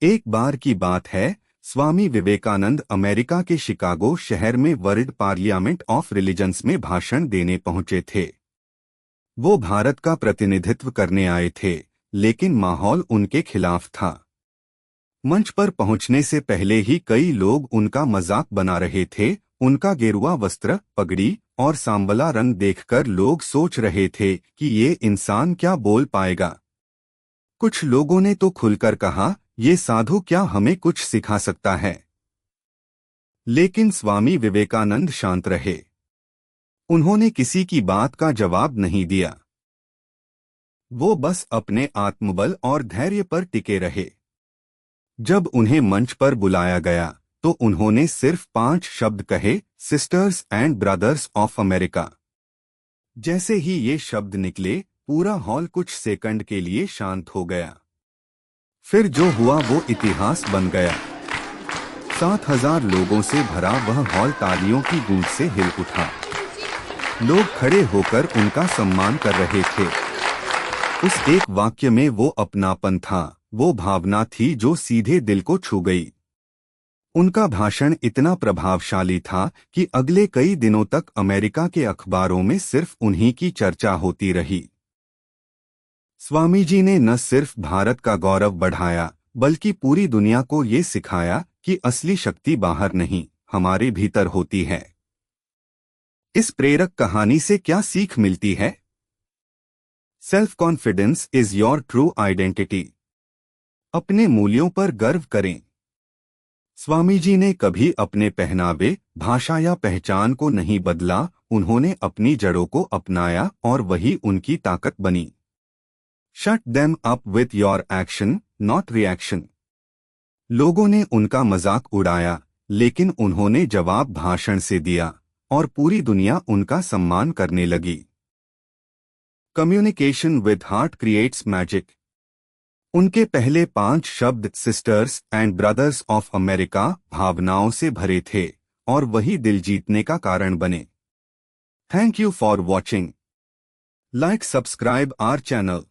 एक बार की बात है, स्वामी विवेकानंद अमेरिका के शिकागो शहर में वर्ल्ड पार्लियामेंट ऑफ रिलीजन्स में भाषण देने पहुंचे थे। वो भारत का प्रतिनिधित्व करने आए थे, लेकिन माहौल उनके खिलाफ था। मंच पर पहुंचने से पहले ही कई लोग उनका मजाक बना रहे थे। उनका गेरुआ वस्त्र, पगड़ी और सांबला रंग देखकर लोग सोच रहे थे कि ये इंसान क्या बोल पाएगा। कुछ लोगों ने तो खुलकर कहा, ये साधु क्या हमें कुछ सिखा सकता है। लेकिन स्वामी विवेकानंद शांत रहे। उन्होंने किसी की बात का जवाब नहीं दिया। वो बस अपने आत्मबल और धैर्य पर टिके रहे। जब उन्हें मंच पर बुलाया गया तो उन्होंने सिर्फ 5 शब्द कहे, sisters and brothers of America. जैसे ही ये शब्द निकले, पूरा हॉल कुछ सेकंड के लिए शांत हो गया। फिर जो हुआ वो इतिहास बन गया। 7,000 लोगों से भरा वह हॉल तालियों की गूंज से हिल उठा। लोग खड़े होकर उनका सम्मान कर रहे थे। उस एक वाक्य में वो अपनापन था, वो भावना थी जो सीधे दिल को छू गई। उनका भाषण इतना प्रभावशाली था कि अगले कई दिनों तक अमेरिका के अखबारों में सिर्फ उन्हीं की चर्चा होती रही। स्वामी जी ने न सिर्फ भारत का गौरव बढ़ाया, बल्कि पूरी दुनिया को ये सिखाया कि असली शक्ति बाहर नहीं, हमारे भीतर होती है। इस प्रेरक कहानी से क्या सीख मिलती है? Self confidence is your true identity. अपने मूल्यों पर गर्व करें। स्वामी जी ने कभी अपने पहनावे, भाषा या पहचान को नहीं बदला। उन्होंने अपनी जड़ों को अपनाया और वही उनकी ताकत बनी। Shut them up with your action, not reaction. लोगों ने उनका मजाक उड़ाया, लेकिन उन्होंने जवाब भाषण से दिया और पूरी दुनिया उनका सम्मान करने लगी। Communication with heart creates magic. उनके पहले 5 शब्द sisters and brothers of America भावनाओं से भरे थे और वही दिल जीतने का कारण बने। Thank you for watching. Like, subscribe our channel.